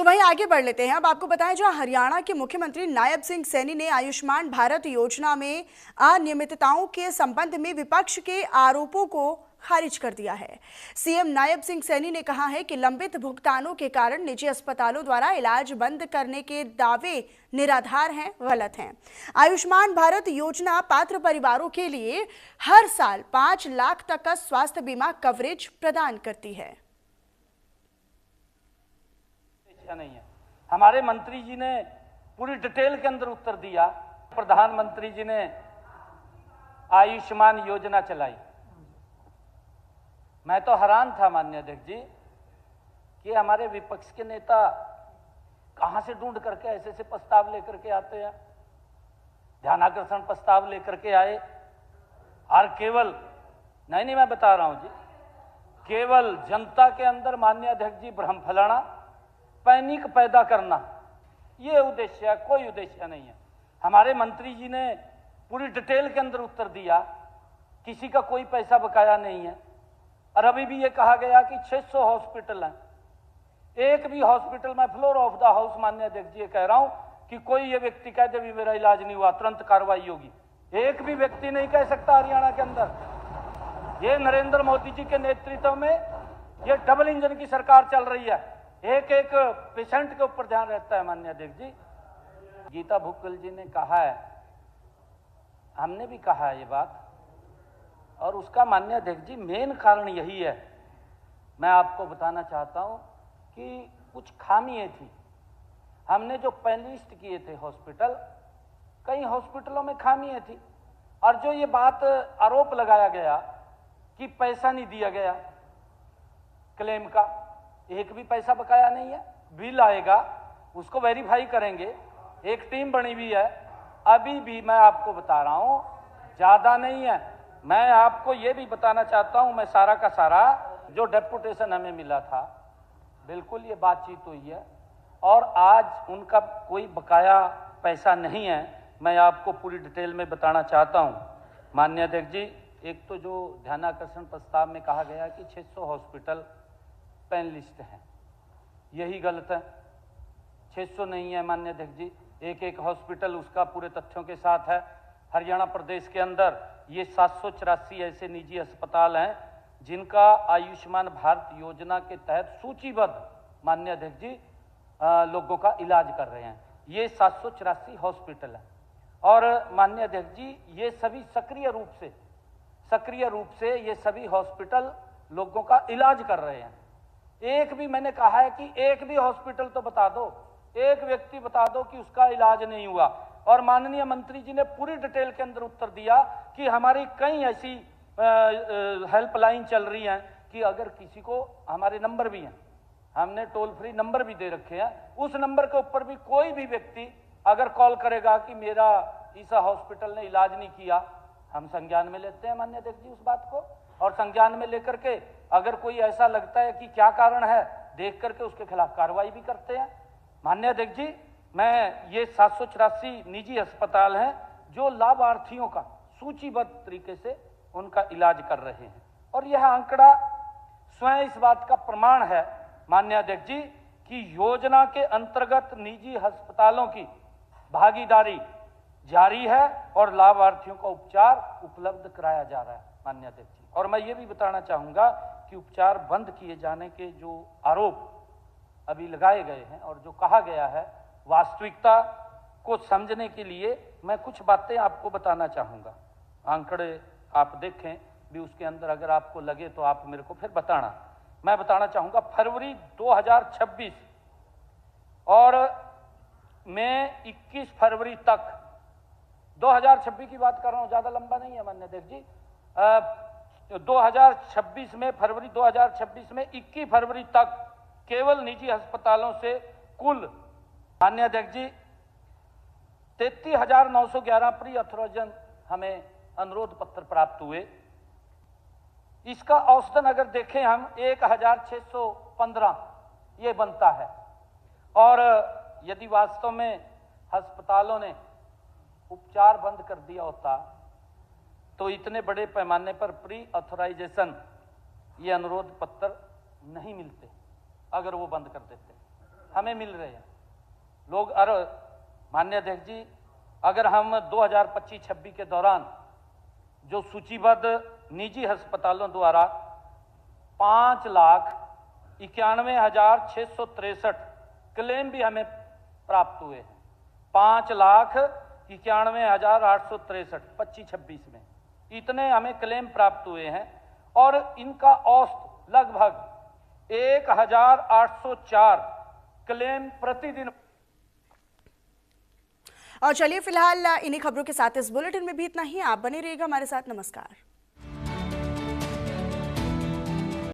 तो वहीं आगे बढ़ लेते हैं। अब आपको बताएं, जहां हरियाणा के मुख्यमंत्री नायब सिंह सैनी ने आयुष्मान भारत योजना में अनियमितताओं के संबंध में विपक्ष के आरोपों को खारिज कर दिया है। सीएम नायब सिंह सैनी ने कहा है कि लंबित भुगतानों के कारण निजी अस्पतालों द्वारा इलाज बंद करने के दावे निराधार हैं, गलत हैं। आयुष्मान भारत योजना पात्र परिवारों के लिए हर साल 5 लाख तक का स्वास्थ्य बीमा कवरेज प्रदान करती है। नहीं है। हमारे मंत्री जी ने पूरी डिटेल के अंदर उत्तर दिया। प्रधानमंत्री जी ने आयुष्मान योजना चलाई। मैं तो हैरान था माननीय अध्यक्ष जी कि हमारे विपक्ष के नेता कहां से ढूंढ करके ऐसे ऐसे प्रस्ताव लेकर के आते हैं। ध्यानाकर्षण प्रस्ताव लेकर के आए और केवल नहीं मैं बता रहा हूं जी, केवल जनता के अंदर माननीय अध्यक्ष जी भ्रम फैलाना, पैनिक पैदा करना, ये उद्देश्य है, कोई उद्देश्य नहीं है। हमारे मंत्री जी ने पूरी डिटेल के अंदर उत्तर दिया, किसी का कोई पैसा बकाया नहीं है। और अभी भी ये कहा गया कि 600 हॉस्पिटल हैं, एक भी हॉस्पिटल में फ्लोर ऑफ द हाउस माननीय अध्यक्ष जी कह रहा हूं कि कोई ये व्यक्ति कह दे भी मेरा इलाज नहीं हुआ तुरंत कार्रवाई होगी। एक भी व्यक्ति नहीं कह सकता हरियाणा के अंदर। ये नरेंद्र मोदी जी के नेतृत्व में ये डबल इंजन की सरकार चल रही है। एक एक पेशेंट के ऊपर ध्यान रहता है माननीय अध्यक्ष जी। गीता भुक्कल जी ने कहा है, हमने भी कहा है ये बात, और उसका माननीय अध्यक्ष जी मेन कारण यही है। मैं आपको बताना चाहता हूं कि कुछ खामियां थी। हमने जो पैनलिस्ट किए थे हॉस्पिटल, कई हॉस्पिटलों में खामियां थी। और जो ये बात आरोप लगाया गया कि पैसा नहीं दिया गया क्लेम का, एक भी पैसा बकाया नहीं है। बिल आएगा, उसको वेरीफाई करेंगे, एक टीम बनी हुई है। अभी भी मैं आपको बता रहा हूं ज्यादा नहीं है। मैं आपको ये भी बताना चाहता हूं, मैं सारा का सारा जो डेपुटेशन हमें मिला था, बिल्कुल ये बातचीत हुई है और आज उनका कोई बकाया पैसा नहीं है। मैं आपको पूरी डिटेल में बताना चाहता हूं माननीय अध्यक्ष जी। एक तो जो ध्यानाकर्षण प्रस्ताव में कहा गया कि 600 हॉस्पिटल पैनलिस्ट हैं, यही गलत है। 600 नहीं है माननीय अध्यक्ष जी, एक एक हॉस्पिटल उसका पूरे तथ्यों के साथ है। हरियाणा प्रदेश के अंदर ये 784 ऐसे निजी अस्पताल हैं जिनका आयुष्मान भारत योजना के तहत सूचीबद्ध माननीय अध्यक्ष जी लोगों का इलाज कर रहे हैं। ये 784 हॉस्पिटल हैं और माननीय अध्यक्ष जी ये सभी सक्रिय रूप से ये सभी हॉस्पिटल लोगों का इलाज कर रहे हैं। एक भी, मैंने कहा है कि एक भी हॉस्पिटल तो बता दो, एक व्यक्ति बता दो कि उसका इलाज नहीं हुआ। और माननीय मंत्री जी ने पूरी डिटेल के अंदर उत्तर दिया कि हमारी कई ऐसी हेल्पलाइन चल रही हैं कि अगर किसी को, हमारे नंबर भी हैं, हमने टोल फ्री नंबर भी दे रखे हैं, उस नंबर के ऊपर भी कोई भी व्यक्ति अगर कॉल करेगा कि मेरा इस हॉस्पिटल ने इलाज नहीं किया, हम संज्ञान में लेते हैं माननीय अध्यक्ष जी उस बात को। और संज्ञान में लेकर के अगर कोई ऐसा लगता है कि क्या कारण है, देख करके उसके खिलाफ कार्रवाई भी करते हैं माननीय अध्यक्ष जी। मैं ये 784 निजी अस्पताल हैं जो लाभार्थियों का सूचीबद्ध तरीके से उनका इलाज कर रहे हैं और यह आंकड़ा स्वयं इस बात का प्रमाण है माननीय अध्यक्ष जी कि योजना के अंतर्गत निजी अस्पतालों की भागीदारी जारी है और लाभार्थियों का उपचार उपलब्ध कराया जा रहा है माननीय अध्यक्ष जी। और मैं ये भी बताना चाहूंगा कि उपचार बंद किए जाने के जो आरोप अभी लगाए गए हैं और जो कहा गया है, वास्तविकता को समझने के लिए मैं कुछ बातें आपको बताना चाहूंगा। आंकड़े आप देखें भी, उसके अंदर अगर आपको लगे तो आप मेरे को फिर बताना। मैं बताना चाहूंगा फरवरी 2026 और मैं 21 फरवरी तक, 2026 की बात कर रहा हूं, ज्यादा लंबा नहीं है माननीय अध्यक्ष जी। 2026 में, फरवरी 2026 में 21 फरवरी तक केवल निजी अस्पतालों से कुल माननीय अध्यक्ष जी 33,911 प्री ऑथराइजेशन हमें अनुरोध पत्र प्राप्त हुए। इसका औसतन अगर देखें हम 1,615 ये बनता है। और यदि वास्तव में अस्पतालों ने उपचार बंद कर दिया होता तो इतने बड़े पैमाने पर प्री ऑथराइजेशन ये अनुरोध पत्र नहीं मिलते अगर वो बंद कर देते। हमें मिल रहे हैं। लोग माननीय अध्यक्ष जी, अगर हम 2025-26 के दौरान जो सूचीबद्ध निजी अस्पतालों द्वारा 5,91,663 क्लेम भी हमें प्राप्त हुए हैं, 5,91,863 25-26 में इतने हमें क्लेम प्राप्त हुए हैं और इनका औसत लगभग 1,804 क्लेम प्रतिदिन। और चलिए फिलहाल इन्हीं खबरों के साथ इस बुलेटिन में भी इतना ही। आप बने रहिएगा हमारे साथ। नमस्कार।